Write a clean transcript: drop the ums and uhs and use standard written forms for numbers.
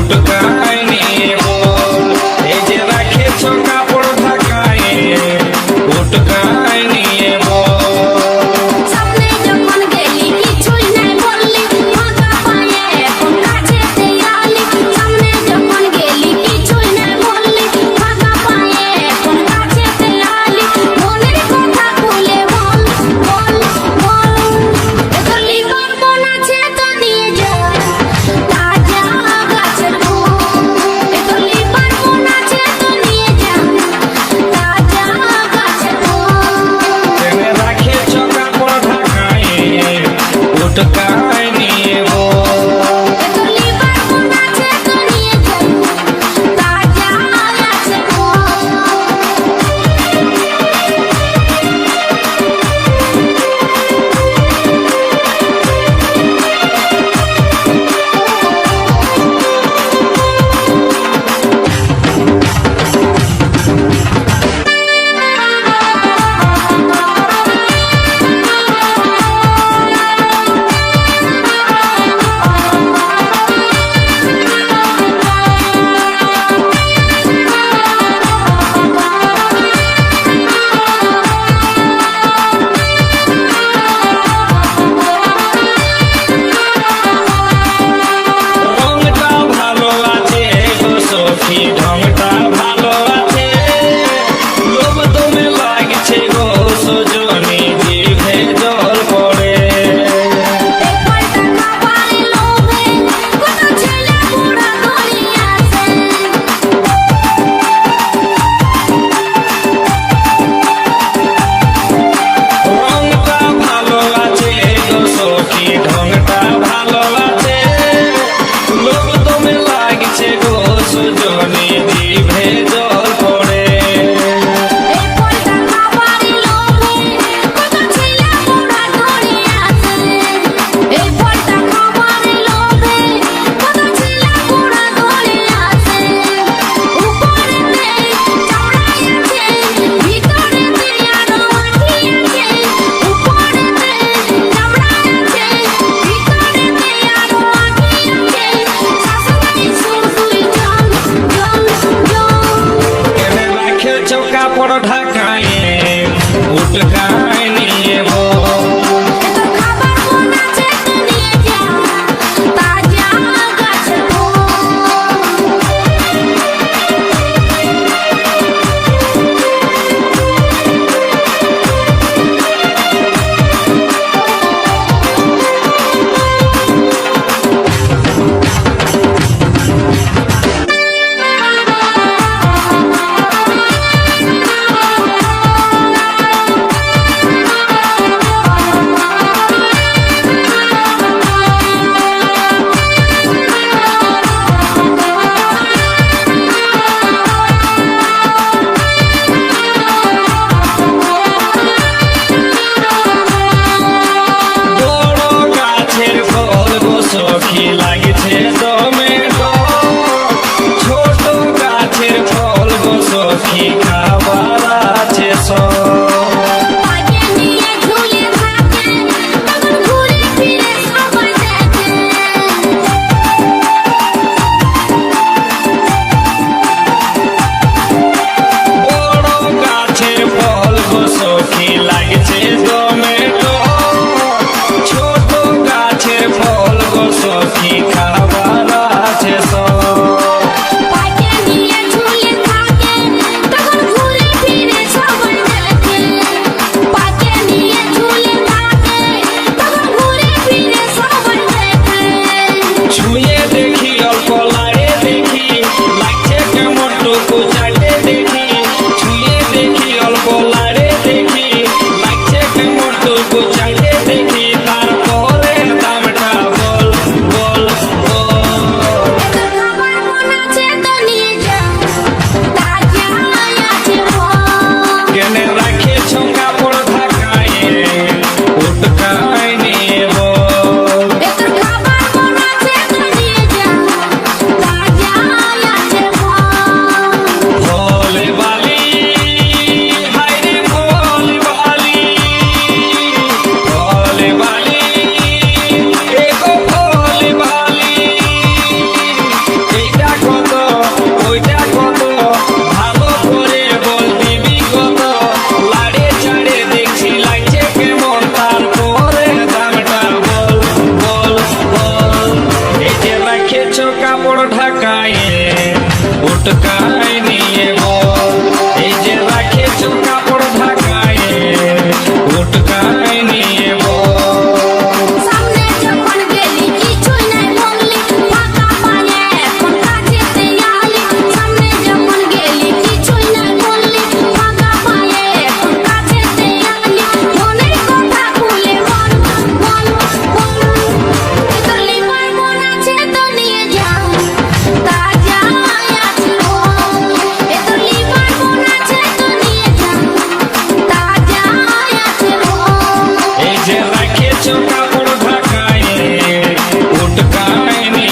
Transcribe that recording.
উটকায় নিয়ে বল এই যে রাখেছ কাপড় ঢাকায় উটকায় নিয়ে সামনে যখন গেলি কিছুই নাই বললি ফাঁকা পায়ে এখন কাছে দেয়ালি সামনে যখন গেলি কিছুই নাই বললি ফাঁকা পায়ে এখন কাছে দেয়ালি মনের কথা খুলে বল বল বল তোর লিভার মন আছে তো নিয়ে যা তাজা গাছের ফুল তোর লিভার মন আছে তো নিয়ে যা তাজা গাছের ফুল রাখেছ কাপড় ঢাকায় উটকায় নিয়ে বল তোর লিভার মন আছে তো নিয়ে যা তাজা গাছের ফুল রংটা ভালো আছে গো সখী ঢংটা ভালো আছে লোভ দমে লাগছে গো সজনী জিভে জল পড়ে পাল্টা খাবারে লোভে কত ছেলে বুড়া দলিয়াছে রংটা ভালো আছে গো সখী ঢংটা ভালো আছে লোভ দমে লাগছে গো সজনী জিভে জল পড়ে এই পাল্টা খাবারে লোভে কত ছেলে বুড়া দলিয়াছে এই পাল্টা খাবারে লোভে কত ছেলে বুড়া দলিয়াছে উপরেতে চামড়াই আছে ভিতরেতে আরো আঠি আছে উপরেতে চামড়াই আছে ভিতরেতে আরো আঠি আছে শাশুড়ি শুধুই জল জল জল কেনে রাখেছ কাপড় ঢাকায় উটকায় নিয়ে বল তোর খাবার মন আছে তো নিয়ে যা তাজা গাছের ফুল ঢাকায়ে উটকায় নিয়ে বউ এই যে রাখেছো কাপড় ঢাকায়ে উটকায় নিয়ে বউ সামনে যখন গেলি কিছুই নাই বললি ফাঁকা পায়ে এখন কাছেতে আলি সামনে যখন গেলি কিছুই নাই বললি ফাঁকা পায়ে এখন কাছেতে আলি মনের কথা খুলে বল বল বল তোর লিভার মন আছে তো নিয়ে যাও তাজা আছে ও তোর লিভার মন আছে তো নিয়ে যাও তাজা আছে ও এই যে রাখেছো কাপড় ঢাকায়ে উটকায় নিয়ে